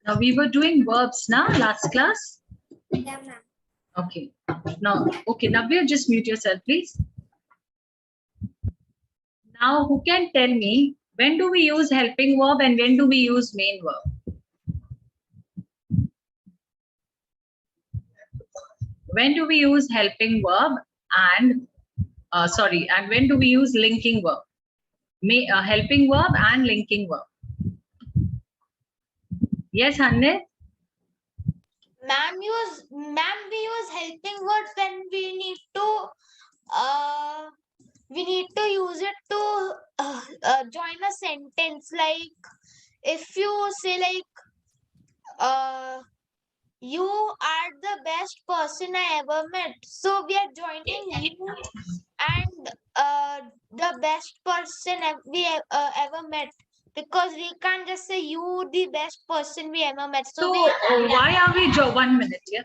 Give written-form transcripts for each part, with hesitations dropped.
Now we were doing verbs now last class. Yeah, ma'am. Okay. Now, okay, Navya, just mute yourself, please. Now, who can tell me when do we use helping verb and when do we use main verb? When do we use helping verb and and when do we use linking verb? Helping verb and linking verb. Yes, Hanne? Ma'am, we use helping words when we need to use it to join a sentence. Like if you say you are the best person I ever met. So we are joining you and the best person we ever met. Because we can't just say you the best person we ever met. So why are we 1 minute? Yes.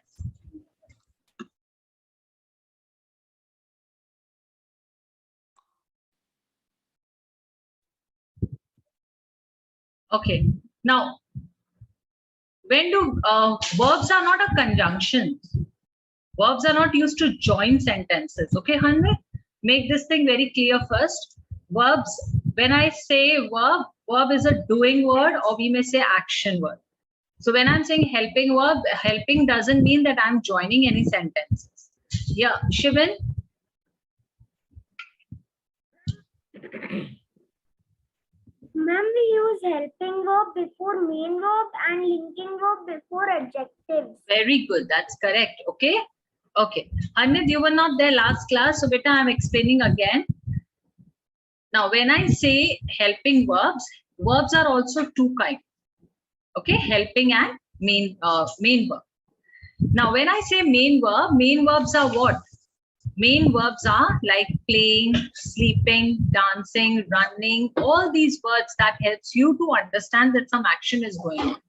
Okay. Now, when do verbs are not a conjunction. Verbs are not used to join sentences. Okay, Hanne? Make this thing very clear first. Verbs, when I say verb is a doing word or we may say action word. So when I'm saying helping verb, helping doesn't mean that I'm joining any sentences. Yeah, Shivan? Ma'am, we use helping verb before main verb and linking verb before adjectives. Very good. That's correct. Okay. Okay. Hanne, you were not there last class. So beta, I'm explaining again. Now, when I say helping verbs, verbs are also two kinds. Okay, helping and main verb. Now, when I say main verbs are what? Main verbs are like playing, sleeping, dancing, running, all these words that helps you to understand that some action is going on.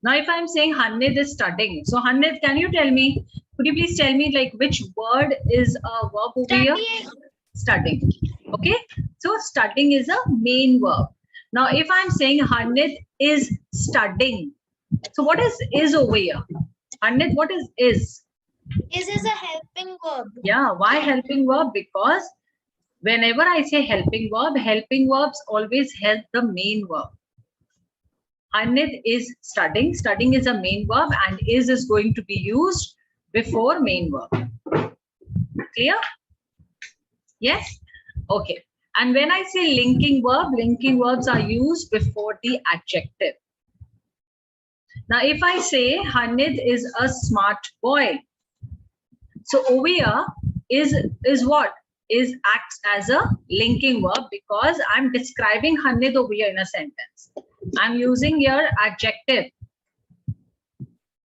Now, if I'm saying Hanne is studying, so Hanne, can you tell me, could you please tell me like which word is a verb over here? Studying. Okay, so studying is a main verb. Now, if I'm saying Hanne is studying, so what is over here? Hanne, what is? Is a helping verb. Yeah, why helping verb? Because whenever I say helping verbs always help the main verb. Hanne is studying. Studying is a main verb and is going to be used before main verb. Clear? Yes? Okay. And when I say linking verbs are used before the adjective. Now, if I say Hanne is a smart boy, so over here is what? Is acts as a linking verb because I'm describing Hanne over here in a sentence. I'm using here adjective.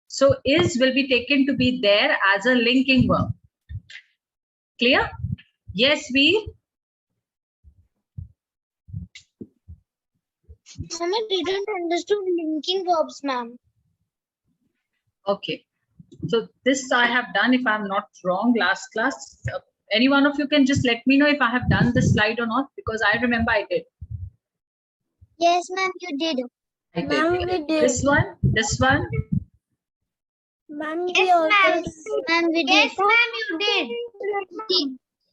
So is will be taken to be there as a linking verb. Clear? Yes, Veer? I didn't understand linking verbs, ma'am. Okay. So this I have done, if I'm not wrong, last class. Any one of you can just let me know if I have done this slide or not, because I remember I did. Yes, ma'am, you did. I did. Ma'am, we did. This one. Ma'am, Yes, ma'am. Ma'am, we did. Yes, ma'am, you did.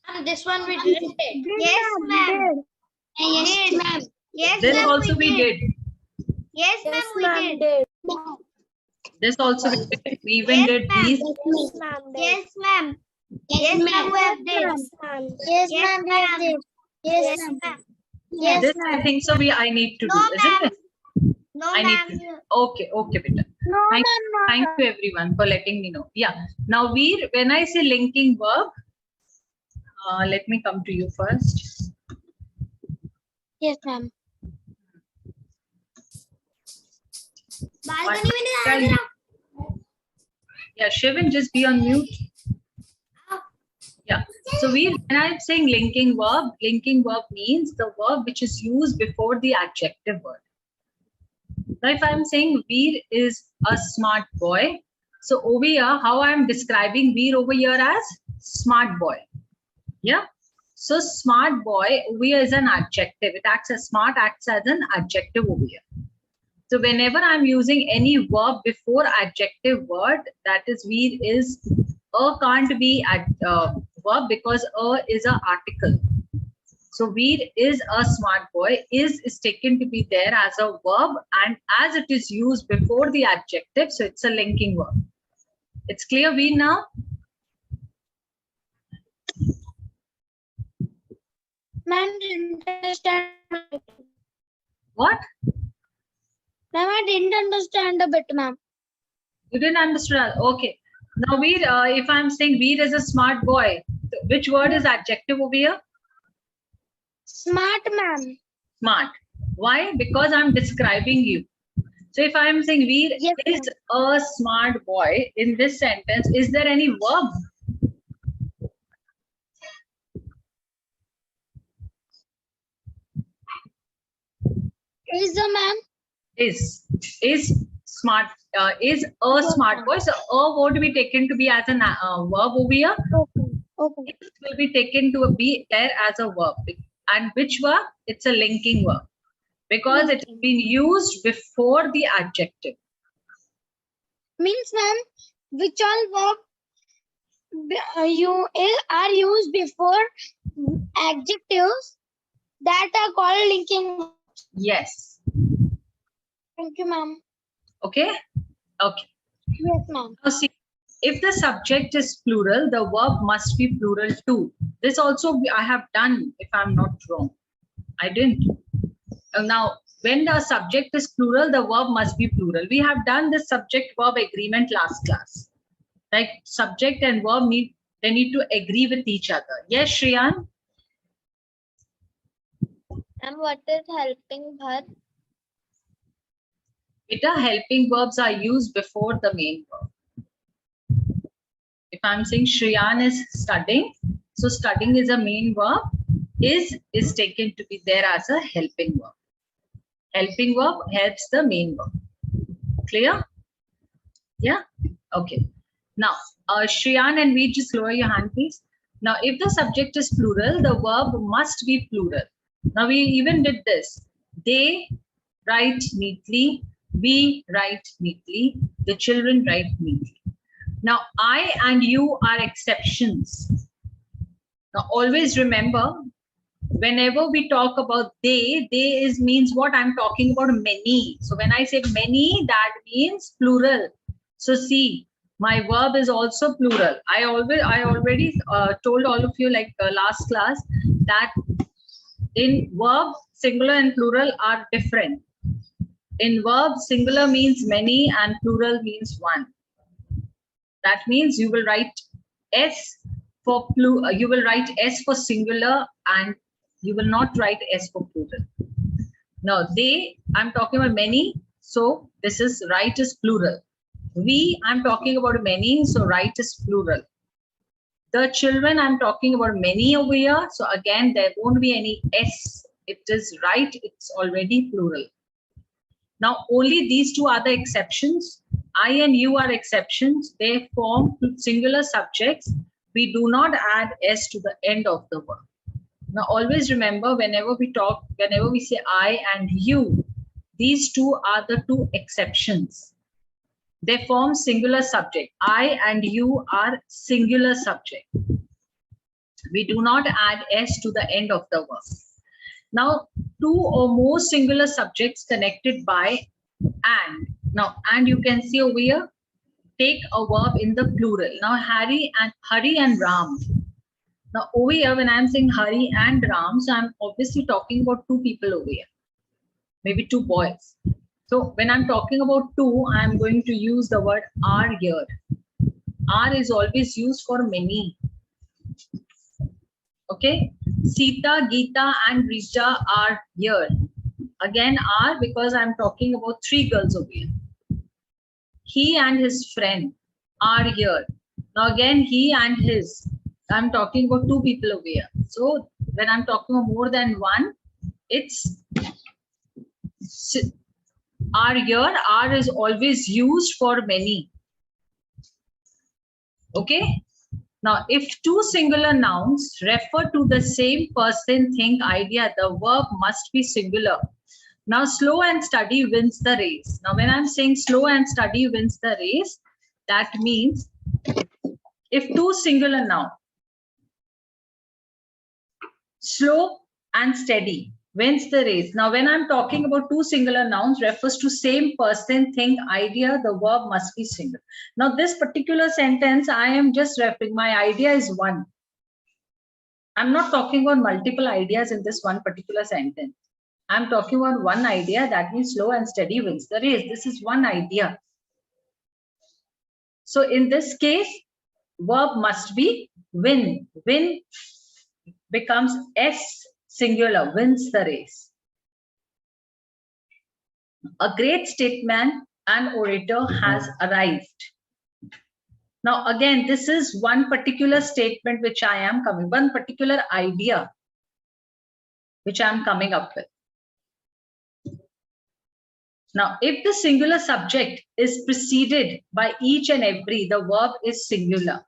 And this one we didn't take. Yes, ma'am. Yes, ma'am. Yes, This ma'am, also we did. Yes, ma'am, Yes, we ma'am, did. This also we did. We even Yes, did ma'am. these. Yes, ma'am. Yes, ma'am. Yes, ma'am, we have did. Yes, Yes, ma'am. ma'am. Yes, ma'am. Yes, This ma'am. I think so. I need to No, do, isn't ma'am. it? No, I ma'am. need to. Okay, beta. No, Thank you everyone for letting me know. Yeah. Now, Veer, when I say linking verb, let me come to you first. Yes, ma'am. Yeah, Shivan, just be on mute. Yeah. So when I'm saying linking verb means the verb which is used before the adjective word. Now, if I'm saying Veer is a smart boy, so over here, how I'm describing Veer over here as smart boy. Yeah. So smart boy over here is an adjective. It acts as smart, acts as an adjective over here. So whenever I'm using any verb before adjective word, that is Veer is, can't be at verb because is an article. So Veer is a smart boy. Is taken to be there as a verb, and as it is used before the adjective, so it's a linking verb. It's clear, Veer, now? Ma'am, didn't understand. What? Ma'am, I didn't understand a bit, ma'am. You didn't understand? Okay. Now Veer, if I'm saying Veer is a smart boy, which word is adjective over here? Smart, ma'am. Smart. Why? Because I'm describing you. So if I'm saying Veer Yes, is a smart boy in this sentence, is there any verb? Is the ma'am? Is smart, is a Yes, smart ma'am. boy. So a would be taken to be as a verb over here. Okay. Okay. It will be taken to be there as a verb. And which verb? It's a linking verb because it has been used before the adjective. Means, ma'am, which all verb are used before adjectives that are called linking. Yes. Thank you, ma'am. Okay. Okay. Yes, ma'am. Now see, if the subject is plural, the verb must be plural too. This also I have done, if I'm not wrong. I didn't. Now, when the subject is plural, the verb must be plural. We have done this subject-verb agreement last class. Like subject and verb need to agree with each other. Yes, Shriyan? And what is helping verb? Beta, helping verbs are used before the main verb. If I'm saying Shriyan is studying, so studying is a main verb, is taken to be there as a helping verb. Helping verb helps the main verb. Clear? Yeah? Okay. Now, Shriyan and Veer, just lower your hand, please. Now, if the subject is plural, the verb must be plural. Now, we even did this. They write neatly. We write neatly. The children write neatly. Now, I and you are exceptions. Now, always remember, whenever we talk about they means what? I'm talking about many. So when I say many, that means plural. So see, my verb is also plural. I already told all of you, like last class, that in verb, singular and plural are different. In verb, singular means many and plural means one. That means you will write S for you will write S for singular and you will not write S for plural. Now they, I'm talking about many, so this is right is plural. We, I'm talking about many, so right is plural. The children, I'm talking about many over here, so again there won't be any S. It is right, it's already plural. Now only these two are the exceptions. I and you are exceptions. They form singular subjects. We do not add S to the end of the verb. Now always remember, whenever we talk, whenever we say I and you, these two are the two exceptions. They form singular subject. I and you are singular subject. We do not add S to the end of the verb. Now, two or more singular subjects connected by and. Now, and you can see over here, take a verb in the plural. Now, Hari and Ram. Now, over here, when I'm saying Hari and Ram, so I'm obviously talking about two people over here, maybe two boys. So when I'm talking about two, I'm going to use the word are here. Are is always used for many. Okay, Sita, Geeta, and Rita are here. Again, are because I'm talking about three girls over here. He and his friend are here. Now again, he and his. I'm talking about two people over here. So when I'm talking about more than one, it's are here. Are is always used for many. Okay. Now, if two singular nouns refer to the same person, thing, idea, the verb must be singular. Now, slow and steady wins the race. Now, when I'm saying slow and steady wins the race, that means if two singular noun, slow and steady wins the race. Now, when I'm talking about two singular nouns, refers to same person, thing, idea, the verb must be single. Now, this particular sentence, I am just referring, my idea is one. I'm not talking about multiple ideas in this one particular sentence. I'm talking about one idea, that means slow and steady wins the race. This is one idea. So in this case, verb must be win. Win becomes S singular, wins the race. A great statesman and orator has arrived. Now again, this is one particular statement which I am coming, one particular idea which I am coming up with. Now, if the singular subject is preceded by each and every, the verb is singular.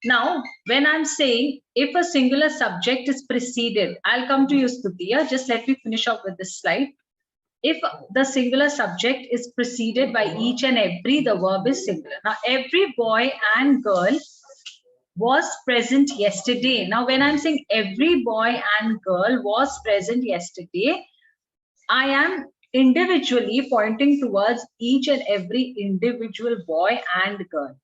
Now, when I'm saying if a singular subject is preceded, I'll come to you, Stuti. Just let me finish off with this slide. If the singular subject is preceded by each and every, the verb is singular. Now, every boy and girl was present yesterday. Now, when I'm saying every boy and girl was present yesterday, I am individually pointing towards each and every individual boy and girl.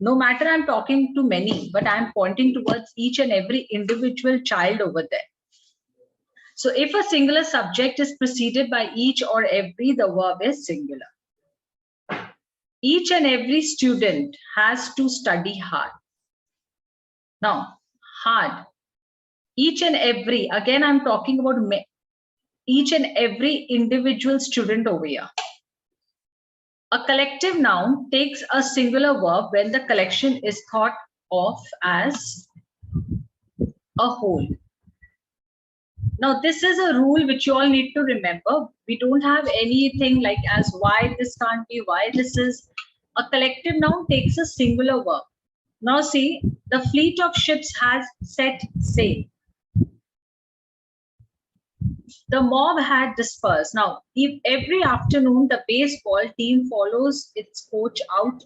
No matter I'm talking to many, but I'm pointing towards each and every individual child over there. So if a singular subject is preceded by each or every, the verb is singular. Each and every student has to study hard. Now, hard. Each and every, again, I'm talking about each and every individual student over here. A collective noun takes a singular verb when the collection is thought of as a whole. Now, this is a rule which you all need to remember. We don't have anything like as why this can't be, why this is. A collective noun takes a singular verb. Now see, the fleet of ships has set sail. The mob had dispersed. Now, if every afternoon the baseball team follows its coach out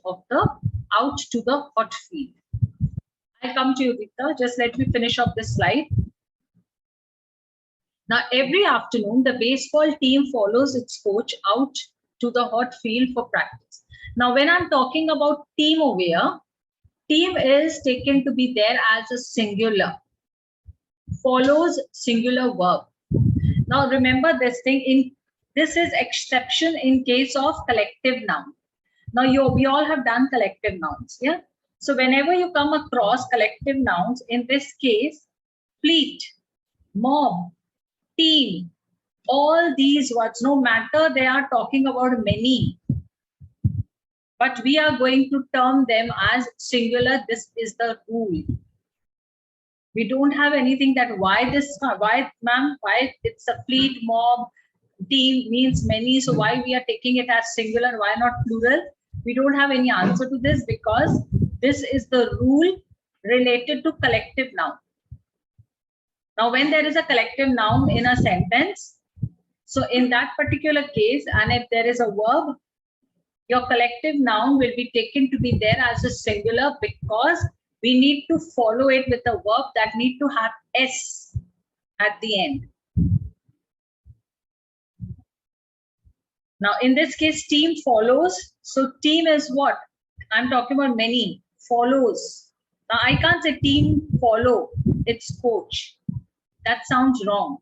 to the hot field. I'll come to you, Dikta. Just let me finish off this slide. Now, every afternoon the baseball team follows its coach out to the hot field for practice. Now, when I'm talking about team over here, team is taken to be there as a singular. Follows singular verb. Now remember this thing, this is exception in case of collective noun. Now we all have done collective nouns, yeah? So whenever you come across collective nouns, in this case, fleet, mob, team, all these words, no matter they are talking about many, but we are going to term them as singular. This is the rule. We don't have anything that why it's a fleet, mob, team means many. So why we are taking it as singular, why not plural? We don't have any answer to this because this is the rule related to collective noun. Now, when there is a collective noun in a sentence, so in that particular case, and if there is a verb, your collective noun will be taken to be there as a singular because we need to follow it with a verb that need to have S at the end. Now, in this case, team follows. So team is what? I'm talking about many. Follows. Now, I can't say team follow. It's coach. That sounds wrong.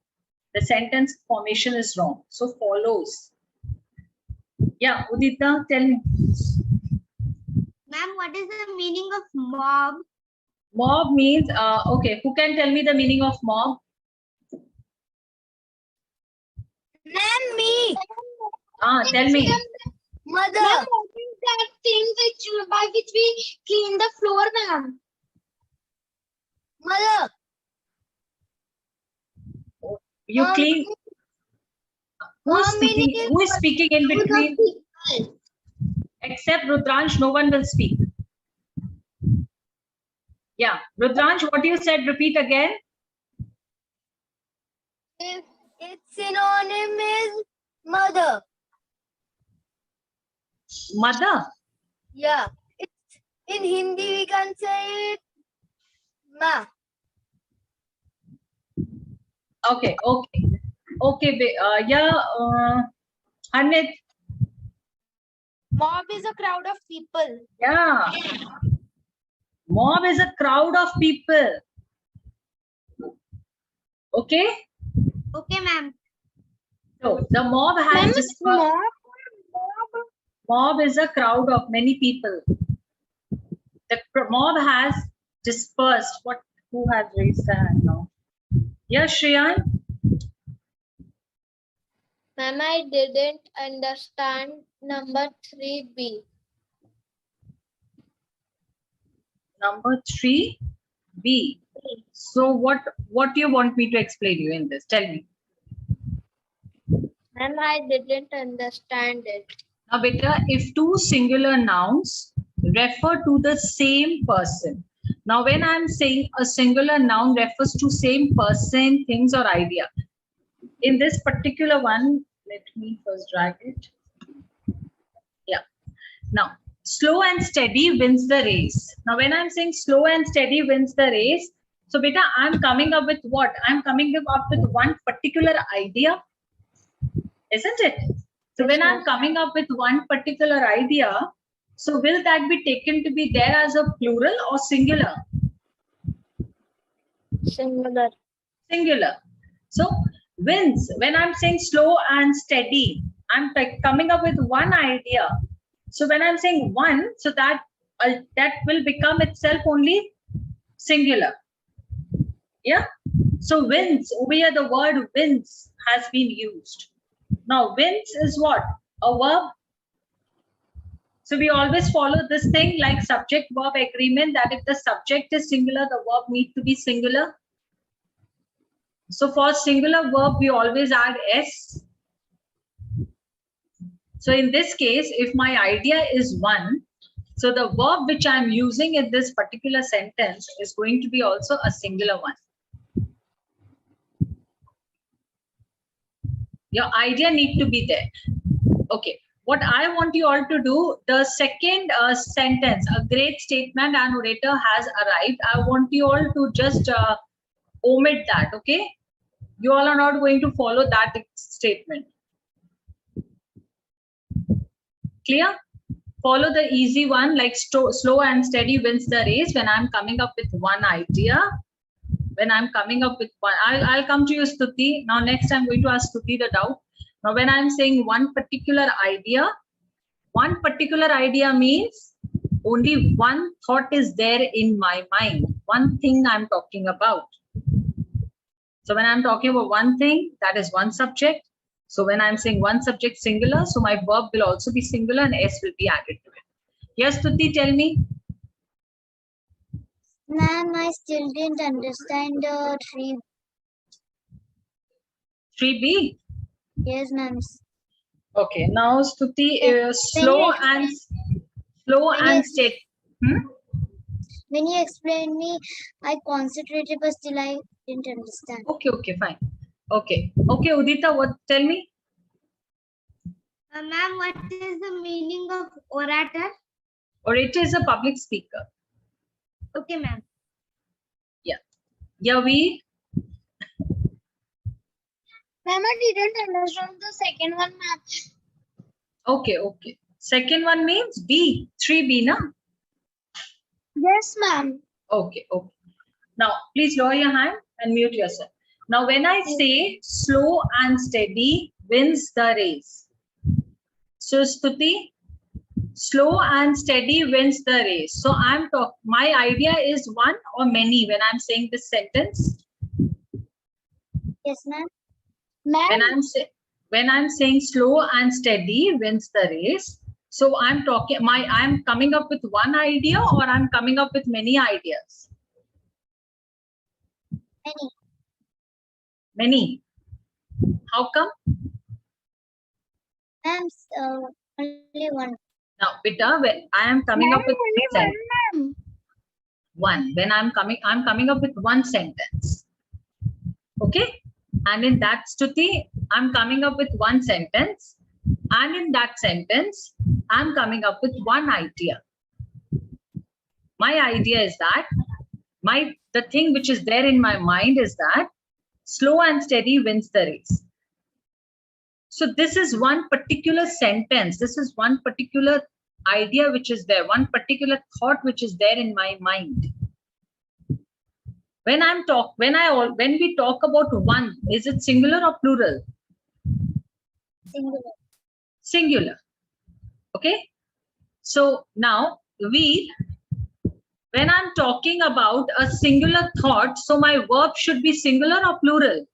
The sentence formation is wrong. So follows. Yeah, Udita, tell me. Ma'am, what is the meaning of mob? Mob means, okay, who can tell me the meaning of mob? Ma'am, me. Tell me. Mother. Ma'am, what is that thing by which we clean the floor, ma'am? Mother. You clean. Who is speaking in between? Except Rudransh, no one will speak. Yeah, Rudransh, what you said, repeat again. Its synonym is mother. Mother. Yeah. It's, in Hindi we can say it ma. Okay. Yeah. Hanit. Mob is a crowd of people. Yeah. Mob is a crowd of people. Okay. Okay, ma'am. So the mob has dispersed. Mob is a crowd of many people. The mob has dispersed. What? Who has raised their hand now? Yes, Shreyan. Ma'am, I didn't understand number 3B. Number 3B. So what do you want me to explain you in this? Tell me. Ma'am, I didn't understand it. Now, beta, if two singular nouns refer to the same person. Now, when I'm saying a singular noun refers to same person, things or idea. In this particular one, let me first drag it. Yeah. Now, slow and steady wins the race. Now, when I'm saying slow and steady wins the race, so beta, I'm coming up with what? I'm coming up with one particular idea, isn't it? So when I'm coming up with one particular idea, so will that be taken to be there as a plural or singular? Singular. Singular. So wins, when I'm saying slow and steady, I'm coming up with one idea. So when I'm saying one, so that will become itself only singular. Yeah. So wins, over here the word wins has been used. Now wins is what? A verb. So we always follow this thing like subject verb agreement, that if the subject is singular, the verb needs to be singular. So for singular verb, we always add S. So in this case, if my idea is one, so the verb which I'm using in this particular sentence is going to be also a singular one. Your idea need to be there. Okay. What I want you all to do, the second sentence, a great statement and orator has arrived. I want you all to just omit that. Okay. You all are not going to follow that statement. Clear? Follow the easy one, like slow and steady wins the race. When I'm coming up with one idea, when I'm coming up with one, I'll come to you, Stuti. Now next I'm going to ask Stuti the doubt. Now when I'm saying one particular idea means only one thought is there in my mind. One thing I'm talking about. So when I'm talking about one thing, that is one subject. So when I'm saying one subject singular, so my verb will also be singular and S will be added to it. Yes, Stuti, tell me. Ma'am, I still didn't understand 3B. Yes, ma'am. Okay, now Stuti, slow and steady. When you explained me, I concentrated, but still I didn't understand. Okay, fine. Okay, Udita, what? Tell me. Ma'am, what is the meaning of orator? Orator is a public speaker. Okay, ma'am. Yeah. Yavi. Ma'am, I didn't understand the second one, ma'am. Okay. Second one means B. 3B, na? Yes, ma'am. Okay. Now, please lower your hand and mute yourself. Now, when I say slow and steady wins the race. So, Stuti, slow and steady wins the race. So, my idea is one or many when I'm saying this sentence. Yes, ma'am. When I'm saying slow and steady wins the race. So, I'm coming up with one idea or I'm coming up with many ideas. Many. How come? Ma'am, only one. Now, beta, when I am coming up with one. When I'm coming up with one sentence. Okay. And in that, Stuti, I'm coming up with one sentence. And in that sentence, I'm coming up with one idea. My idea is that the thing which is there in my mind is that slow and steady wins the race. So this is one particular sentence. This is one particular idea which is there, one particular thought which is there in my mind. When we talk about one, is it singular or plural? Singular. Singular. Okay. So now when I'm talking about a singular thought, so my verb should be singular or plural?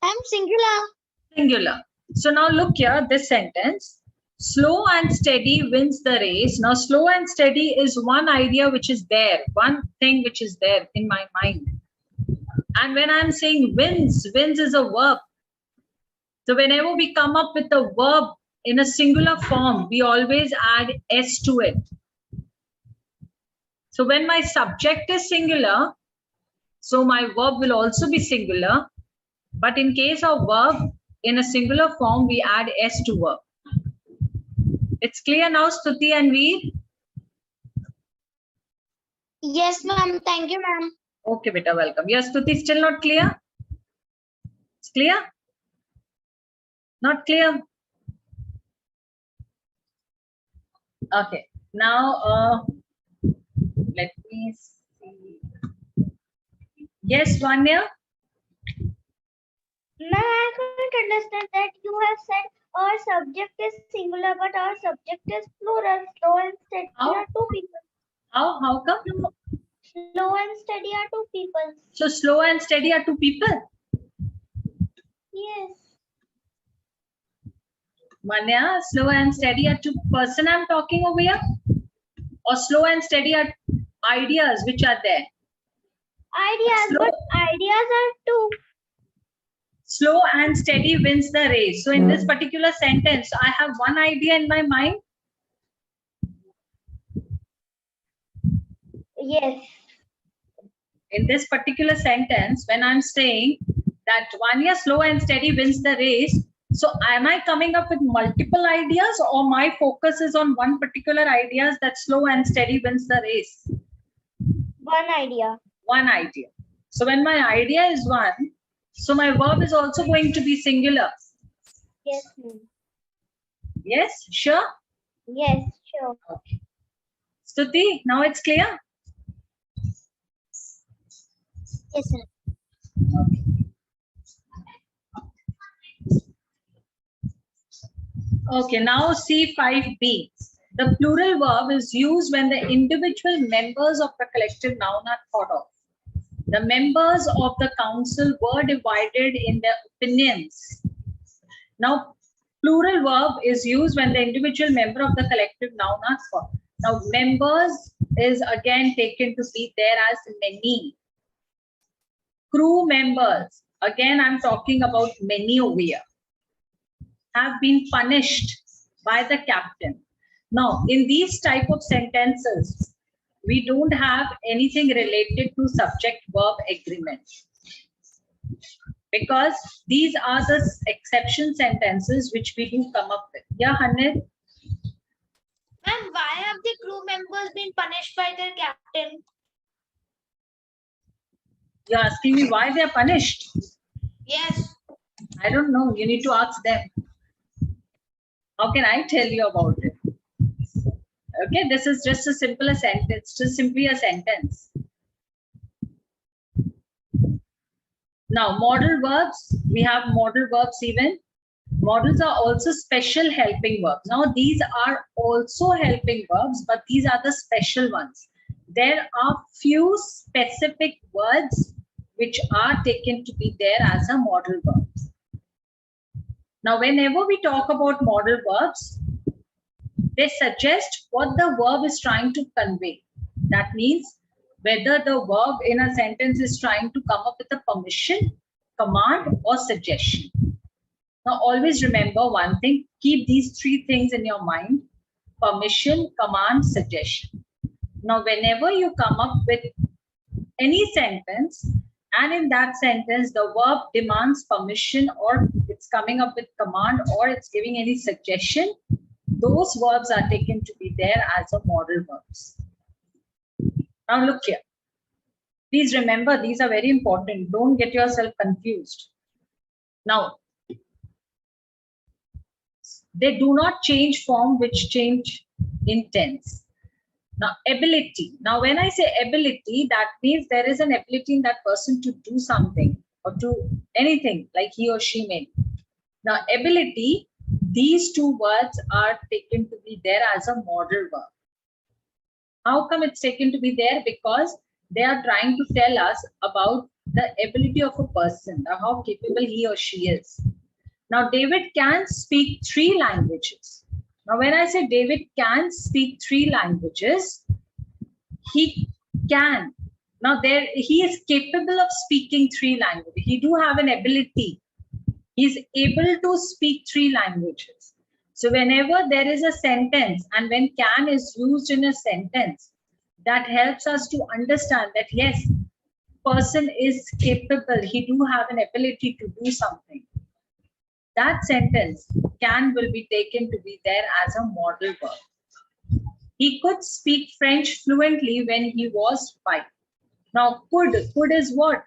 I'm singular. Singular. So now look here, this sentence. Slow and steady wins the race. Now slow and steady is one idea which is there, one thing which is there in my mind. And when I'm saying wins is a verb. So whenever we come up with a verb in a singular form, we always add s to it. So when my subject is singular, so my verb will also be singular. But in case of verb, in a singular form, we add s to verb. It's clear now, Stuti and Veer? Yes, ma'am. Thank you, ma'am. Okay, beta, welcome. Yes, Stuti, still not clear? It's clear? Not clear? Okay, now let me see. Yes, Vanya? Ma'am, I couldn't understand that you have said our subject is singular, but our subject is plural. Slow and steady are two people. How come? Slow and steady are two people. So slow and steady are two people? Yes. Manya, slow and steady are two person I'm talking over here? Or slow and steady are ideas which are there? Ideas, but ideas are two. Slow and steady wins the race. So in this particular sentence, I have one idea in my mind. Yes. In this particular sentence, when I'm saying that Vanya, slow and steady wins the race, so am I coming up with multiple ideas, or my focus is on one particular idea that slow and steady wins the race? One idea. One idea. So when my idea is one, so my verb is also going to be singular. Yes, ma'am. Yes, sure? Yes, sure. Okay. Stuti, now it's clear? Yes, sir. Okay. Okay, now see 5b. The plural verb is used when the individual members of the collective noun are thought of. The members of the council were divided in their opinions. Now, plural verb is used when the individual member of the collective noun are thought. Now, members is again taken to be there as many. Crew members, again I'm talking about many over here, have been punished by the captain. Now, in these type of sentences, we don't have anything related to subject-verb agreement, because these are the exception sentences which we do come up with. Yeah, Hanif? Ma'am, why have the crew members been punished by their captain? You're asking me why they are punished? Yes. I don't know. You need to ask them. How can I tell you about it? Okay, this is just a simple sentence, just simply a sentence. Now, modal verbs, we have modal verbs even. Modals are also special helping verbs. Now, these are also helping verbs, but these are the special ones. There are few specific words which are taken to be there as a modal verbs. Now, whenever we talk about modal verbs, they suggest what the verb is trying to convey. That means whether the verb in a sentence is trying to come up with a permission, command, or suggestion. Now, always remember one thing, keep these three things in your mind: permission, command, suggestion. Now, whenever you come up with any sentence, and in that sentence the verb demands permission, or it's coming up with command, or it's giving any suggestion, those verbs are taken to be there as a modal verbs. Now look here. Please remember, these are very important. Don't get yourself confused. Now, they do not change form, which change in tense. Now, ability. Now, when I say ability, that means there is an ability in that person to do something or to anything like he or she may. Now, ability, these two words are taken to be there as a modal verb. How come it's taken to be there? Because they are trying to tell us about the ability of a person, or how capable he or she is. Now, David can speak 3 languages. Now, when I say David can speak 3 languages, he can. Now, he is capable of speaking 3 languages. He do have an ability. He is able to speak 3 languages. So, whenever there is a sentence, and when can is used in a sentence, that helps us to understand that yes, person is capable. He do have an ability to do something. That sentence, can, will be taken to be there as a modal verb. He could speak French fluently when he was 5. Now, could is what?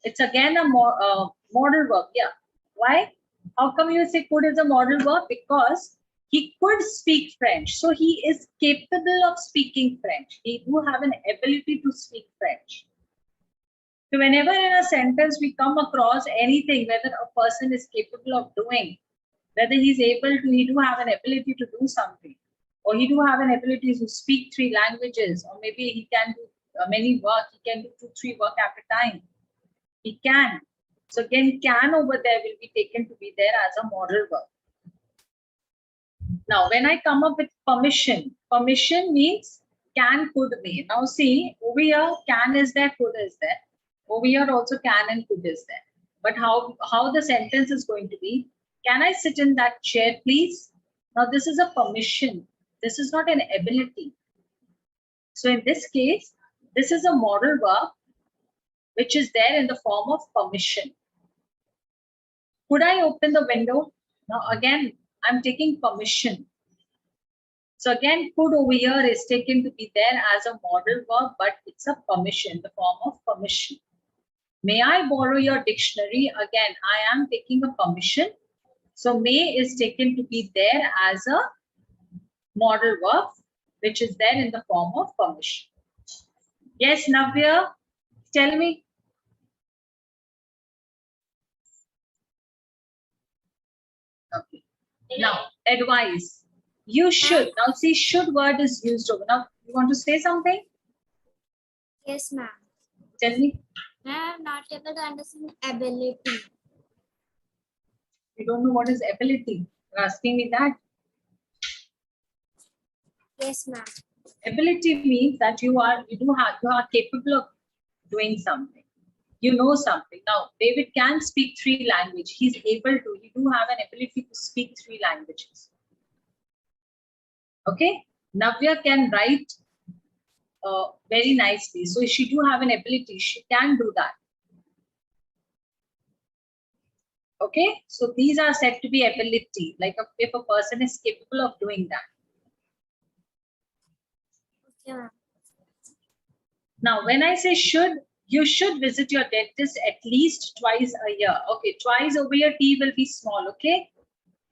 It's again a modal verb. Yeah. Why? How come you say could is a modal verb? Because he could speak French. So he is capable of speaking French. He do have an ability to speak French. So whenever in a sentence we come across anything, whether a person is capable of doing, whether he's able to, he do have an ability to do something, or he do have an ability to speak 3 languages, or maybe he can do many work, he can do 2, 3 work at a time. He can. So again, can over there will be taken to be there as a modal verb. Now, when I come up with permission, permission means can, could, may. Now see, over here, can is there, could is there. Over here also can and could is there. But how the sentence is going to be, can I sit in that chair, please? Now this is a permission. This is not an ability. So in this case, this is a modal verb which is there in the form of permission. Could I open the window? Now again, I'm taking permission. So again, could over here is taken to be there as a modal verb, but it's a permission, the form of permission. May I borrow your dictionary? Again, I am taking a permission. So may is taken to be there as a modal verb, which is there in the form of permission. Yes, Navya, tell me. Okay. Now, advise. You should. Now, see, should word is used over. Now, you want to say something? Yes, ma'am. Tell me. I am not able to understand ability. You don't know what is ability. You're asking me that. Yes, ma'am. Ability means that you are capable of doing something. You know something. Now, David can speak 3 languages. He's able to. He do have an ability to speak 3 languages. Okay. Navya can write very nicely. So she do have an ability. She can do that. Okay. So these are said to be ability. Like if a person is capable of doing that. Yeah. Now, when I say should, you should visit your dentist at least twice a year. Okay, twice over here, T will be small, okay?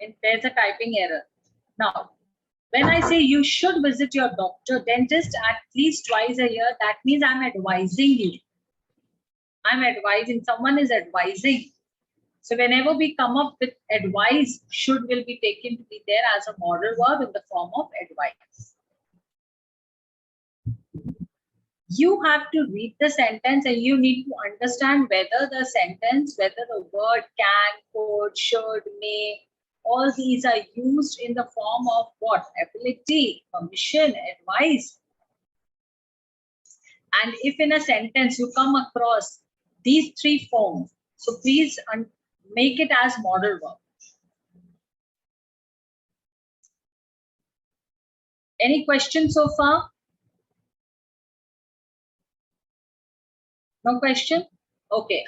And there's a typing error. Now, when I say you should visit your dentist at least twice a year, that means I'm advising you. I'm advising, someone is advising. So whenever we come up with advice, should will be taken to be there as a modal verb in the form of advice. You have to read the sentence and you need to understand whether the sentence, whether the word can, could, should, may, all these are used in the form of what? Ability, permission, advice. And if in a sentence you come across these 3 forms, so please make it as modal verb. Any questions so far? No question? Okay.